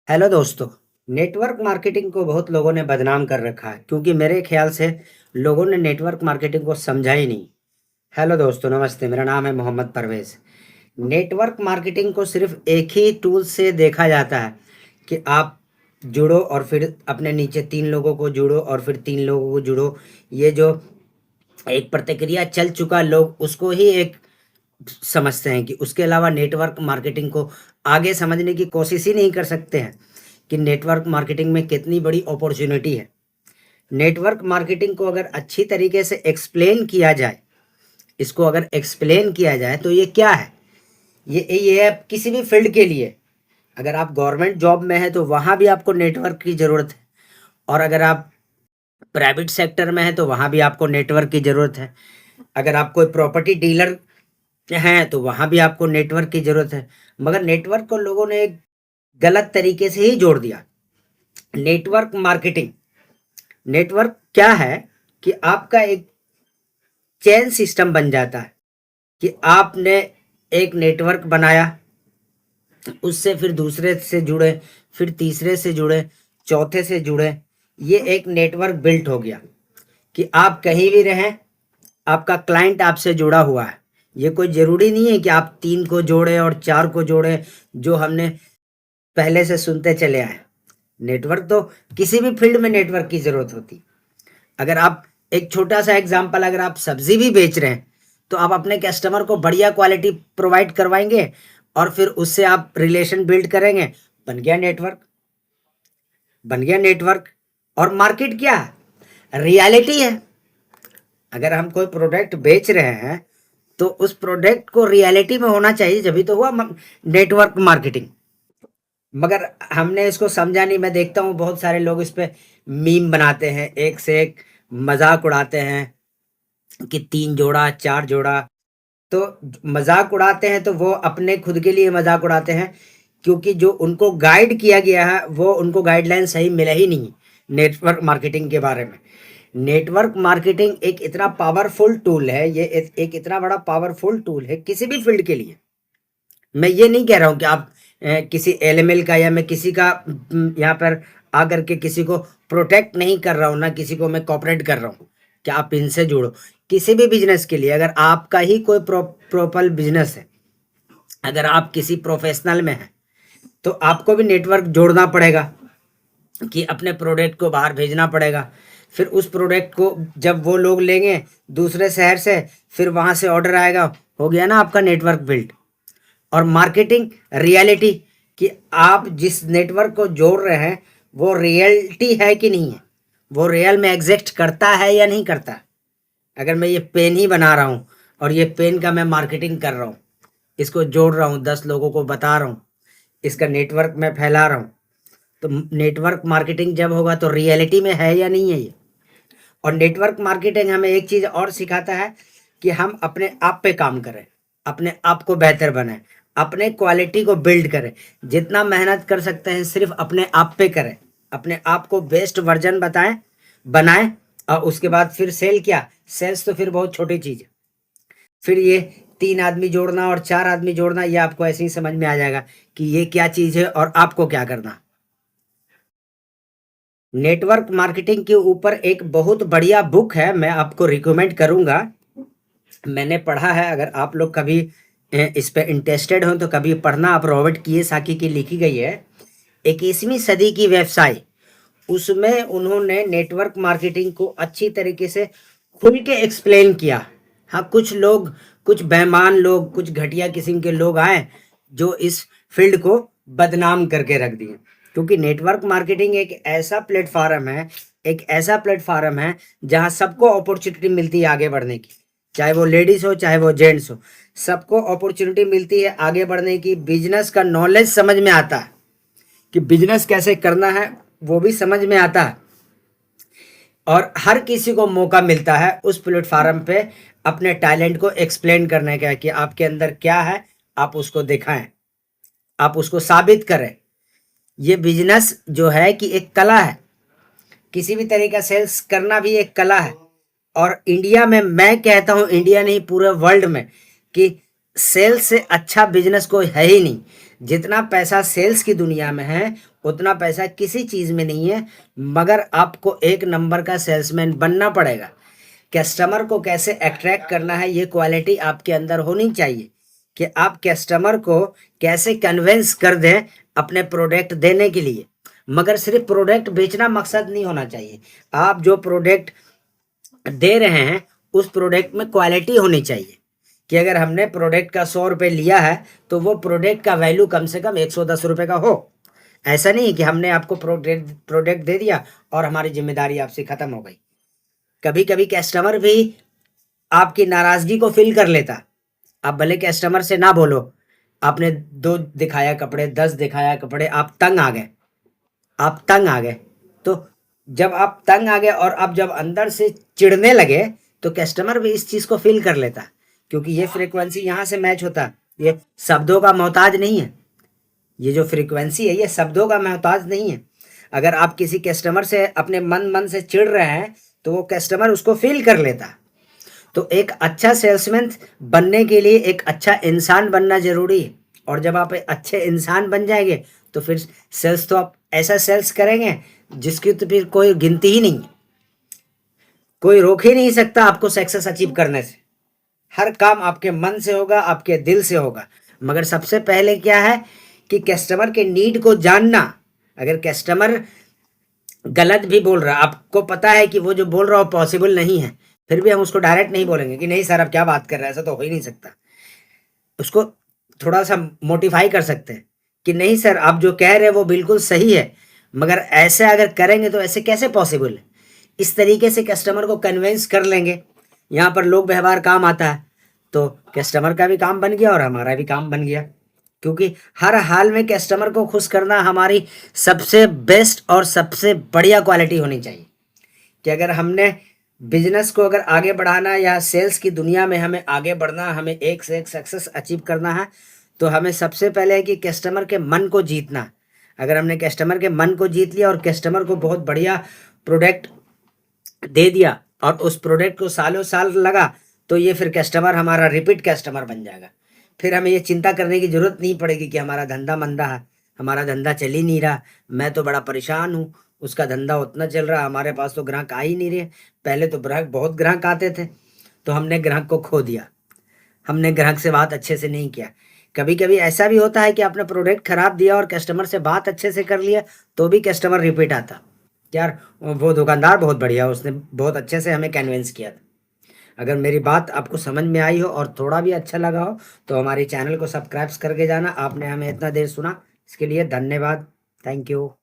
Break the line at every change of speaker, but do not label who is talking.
Hello दोस्तों। Network marketing को बहुत लोगों ने बदनाम कर रखा है क्योंकि मेरे ख्याल से लोगों ने नेटवर्क मार्केटिंग को समझा ही नहीं। हेलो दोस्तों, नमस्ते। मेरा नाम है मोहम्मद परवेज़। नेटवर्क मार्केटिंग को सिर्फ एक ही टूल से देखा जाता है कि आप जुड़ो और फिर अपने नीचे 3 लोगों को जोड़ो और फिर 3 लोगों को जोड़ो। ये जो एक प्रतिक्रिया चल चुका, लोग उसको ही एक समझते हैं कि उसके अलावा नेटवर्क मार्केटिंग को आगे समझने की कोशिश ही नहीं कर सकते हैं कि नेटवर्क मार्केटिंग में कितनी बड़ी अपॉर्चुनिटी है। नेटवर्क मार्केटिंग को अगर अच्छी तरीके से एक्सप्लेन किया जाए, इसको अगर एक्सप्लेन किया जाए तो ये क्या है? ये है किसी भी फील्ड के लिए। अगर आप गवर्नमेंट जॉब में हैं तो वहाँ भी आपको नेटवर्क की ज़रूरत है, और अगर आप प्राइवेट सेक्टर में हैं तो वहाँ भी आपको नेटवर्क की ज़रूरत है। अगर आप कोई प्रॉपर्टी डीलर हैं तो वहाँ भी आपको नेटवर्क की ज़रूरत है। मगर नेटवर्क को लोगों ने एक गलत तरीके से ही जोड़ दिया। नेटवर्क मार्केटिंग, नेटवर्क क्या है कि आपका एक चेन सिस्टम बन जाता है कि आपने एक नेटवर्क बनाया, उससे फिर दूसरे से जुड़े, फिर तीसरे से जुड़े, चौथे से जुड़े। ये एक नेटवर्क बिल्ट हो गया कि आप कहीं भी रहें, आपका क्लाइंट आपसे जुड़ा हुआ है। ये कोई ज़रूरी नहीं है कि आप 3 को जोड़ें और 4 को जोड़ें, जो हमने पहले से सुनते चले आए। नेटवर्क तो किसी भी फील्ड में नेटवर्क की ज़रूरत होती। अगर आप एक छोटा सा एग्जांपल, अगर आप सब्जी भी बेच रहे हैं तो आप अपने कस्टमर को बढ़िया क्वालिटी प्रोवाइड करवाएंगे और फिर उससे आप रिलेशन बिल्ड करेंगे। बन गया नेटवर्क, बन गया नेटवर्क। और मार्केट क्या है? रियलिटी है। अगर हम कोई प्रोडक्ट बेच रहे हैं तो उस प्रोडक्ट को रियलिटी में होना चाहिए, जभी तो हुआ नेटवर्क मार्केटिंग। मगर हमने इसको समझा नहीं। मैं देखता हूँ बहुत सारे लोग इस पे मीम बनाते हैं, एक से एक मजाक उड़ाते हैं कि 3 जोड़ा 4 जोड़ा। तो मजाक उड़ाते हैं तो वो अपने खुद के लिए मजाक उड़ाते हैं, क्योंकि जो उनको गाइड किया गया है वो उनको गाइडलाइन सही मिला ही नहीं नेटवर्क मार्केटिंग के बारे में। नेटवर्क मार्केटिंग एक इतना पावरफुल टूल है, ये एक इतना बड़ा पावरफुल टूल है किसी भी फील्ड के लिए। मैं ये नहीं कह रहा हूँ कि आप किसी एलएमएल का, या मैं किसी का यहाँ पर आकर के किसी को प्रोटेक्ट नहीं कर रहा हूँ, ना किसी को मैं कॉपरेट कर रहा हूँ कि आप इनसे जुड़ो। किसी भी बिजनेस के लिए, अगर आपका ही कोई प्रॉपर बिजनेस है, अगर आप किसी प्रोफेशनल में हैं तो आपको भी नेटवर्क जोड़ना पड़ेगा कि अपने प्रोडक्ट को बाहर भेजना पड़ेगा। फिर उस प्रोडक्ट को जब वो लोग लेंगे दूसरे शहर से, फिर वहाँ से ऑर्डर आएगा। हो गया ना आपका नेटवर्क बिल्ड। और मार्केटिंग रियलिटी, कि आप जिस नेटवर्क को जोड़ रहे हैं वो रियलिटी है कि नहीं है, वो रियल में एग्जिस्ट करता है या नहीं करता। अगर मैं ये पेन ही बना रहा हूँ और ये पेन का मैं मार्केटिंग कर रहा हूँ, इसको जोड़ रहा हूँ, 10 लोगों को बता रहा हूँ, इसका नेटवर्क में फैला रहा हूँ, तो नेटवर्क मार्केटिंग जब होगा तो रियलिटी में है या नहीं है ये। और नेटवर्क मार्केटिंग हमें एक चीज़ और सिखाता है कि हम अपने आप पे काम करें, अपने आप को बेहतर बनाएं, अपने क्वालिटी को बिल्ड करें। जितना मेहनत कर सकते हैं सिर्फ अपने आप पे करें, अपने आप को बेस्ट वर्जन बनाएं। और उसके बाद फिर सेल, क्या सेल्स तो फिर बहुत छोटी चीज़ है। फिर ये 3 आदमी जोड़ना और 4 आदमी जोड़ना, ये आपको ऐसे ही समझ में आ जाएगा कि ये क्या चीज़ है और आपको क्या करना। नेटवर्क मार्केटिंग के ऊपर एक बहुत बढ़िया बुक है, मैं आपको रिकमेंड करूंगा। मैंने पढ़ा है, अगर आप लोग कभी इस पे इंटरेस्टेड हो तो कभी पढ़ना। आप रॉबर्ट कियोसाकी की लिखी गई है 21वीं सदी की व्यवसाय। उसमें उन्होंने नेटवर्क मार्केटिंग को अच्छी तरीके से खुल के एक्सप्लेन किया। हाँ, कुछ लोग, कुछ बेईमान लोग, कुछ घटिया किस्म के लोग आए जो इस फील्ड को बदनाम करके रख दिए। क्योंकि नेटवर्क मार्केटिंग एक ऐसा प्लेटफॉर्म है, एक ऐसा प्लेटफॉर्म है जहाँ सबको अपॉर्चुनिटी मिलती है आगे बढ़ने की। चाहे वो लेडीज हो चाहे वो जेंट्स हो, सबको अपॉर्चुनिटी मिलती है आगे बढ़ने की। बिजनेस का नॉलेज समझ में आता है कि बिजनेस कैसे करना है, वो भी समझ में आता है। और हर किसी को मौका मिलता है उस प्लेटफार्म पे अपने टैलेंट को एक्सप्लेन करने का, कि आपके अंदर क्या है, आप उसको दिखाएं, आप उसको साबित करें। ये बिजनेस जो है कि एक कला है, किसी भी तरह का सेल्स करना भी एक कला है। और इंडिया में, मैं कहता हूं इंडिया नहीं पूरे वर्ल्ड में, कि सेल्स से अच्छा बिजनेस कोई है ही नहीं। जितना पैसा सेल्स की दुनिया में है उतना पैसा किसी चीज़ में नहीं है। मगर आपको एक नंबर का सेल्समैन बनना पड़ेगा। कस्टमर को कैसे अट्रैक्ट करना है ये क्वालिटी आपके अंदर होनी चाहिए कि आप कस्टमर को कैसे कन्विंस कर दें अपने प्रोडक्ट देने के लिए। मगर सिर्फ प्रोडक्ट बेचना मकसद नहीं होना चाहिए। आप जो प्रोडक्ट दे रहे हैं उस प्रोडक्ट में क्वालिटी होनी चाहिए कि अगर हमने प्रोडक्ट का 100 रुपये लिया है तो वो प्रोडक्ट का वैल्यू कम से कम 110 रुपये का हो। ऐसा नहीं कि हमने आपको प्रोडक्ट दे दिया और हमारी जिम्मेदारी आपसे ख़त्म हो गई। कभी कभी कस्टमर भी आपकी नाराज़गी को फील कर लेता। आप भले कस्टमर से ना बोलो, आपने 2 दिखाया कपड़े, 10 दिखाया कपड़े, आप तंग आ गए, आप तंग आ गए। तो जब आप तंग आ गए और आप जब अंदर से चिढ़ने लगे तो कस्टमर भी इस चीज़ को फील कर लेता, क्योंकि ये फ्रीक्वेंसी यहाँ से मैच होता। ये शब्दों का मोहताज नहीं है। ये जो फ्रीक्वेंसी है ये शब्दों का मोहताज नहीं है। अगर आप किसी कस्टमर से अपने मन से चिढ़ रहे हैं तो वो कस्टमर उसको फील कर लेता। तो एक अच्छा सेल्समैन बनने के लिए एक अच्छा इंसान बनना जरूरी है। और जब आप एक अच्छे इंसान बन जाएंगे तो फिर सेल्स तो आप ऐसा सेल्स करेंगे जिसकी तो फिर कोई गिनती ही नहीं है। कोई रोक ही नहीं सकता आपको सक्सेस अचीव करने से। हर काम आपके मन से होगा, आपके दिल से होगा। मगर सबसे पहले क्या है कि कस्टमर के नीड को जानना। अगर कस्टमर गलत भी बोल रहा है, आपको पता है कि वो जो बोल रहा हो पॉसिबल नहीं है, फिर भी हम उसको डायरेक्ट नहीं बोलेंगे कि नहीं सर आप क्या बात कर रहे हैं, ऐसा तो हो ही नहीं सकता। उसको थोड़ा सा मोटिफाई कर सकते हैं कि नहीं सर आप जो कह रहे हैं वो बिल्कुल सही है, मगर ऐसे अगर करेंगे तो ऐसे कैसे पॉसिबल है। इस तरीके से कस्टमर को कन्विंस कर लेंगे। यहाँ पर लोक व्यवहार काम आता है तो कस्टमर का भी काम बन गया और हमारा भी काम बन गया। क्योंकि हर हाल में कस्टमर को खुश करना हमारी सबसे बेस्ट और सबसे बढ़िया क्वालिटी होनी चाहिए। कि अगर हमने बिजनेस को अगर आगे बढ़ाना या सेल्स की दुनिया में हमें आगे बढ़ना, हमें एक से एक सक्सेस अचीव करना है, तो हमें सबसे पहले है कि कस्टमर के मन को जीतना। अगर हमने कस्टमर के मन को जीत लिया और कस्टमर को बहुत बढ़िया प्रोडक्ट दे दिया और उस प्रोडक्ट को सालों साल लगा तो ये फिर कस्टमर हमारा रिपीट कस्टमर बन जाएगा। फिर हमें ये चिंता करने की ज़रूरत नहीं पड़ेगी कि हमारा धंधा मंदा है, हमारा धंधा चल ही नहीं रहा, मैं तो बड़ा परेशान हूँ, उसका धंधा उतना चल रहा, हमारे पास तो ग्राहक आ ही नहीं रहे। पहले तो बहुत ग्राहक आते थे तो हमने ग्राहक को खो दिया, हमने ग्राहक से बात अच्छे से नहीं किया। कभी कभी ऐसा भी होता है कि आपने प्रोडक्ट खराब दिया और कस्टमर से बात अच्छे से कर लिया तो भी कस्टमर रिपीट आता। यार वो दुकानदार बहुत बढ़िया, उसने बहुत अच्छे से हमें कन्विंस किया था। अगर मेरी बात आपको समझ में आई हो और थोड़ा भी अच्छा लगा हो तो हमारे चैनल को सब्सक्राइब करके जाना। आपने हमें इतना देर सुना इसके लिए धन्यवाद। Thank you.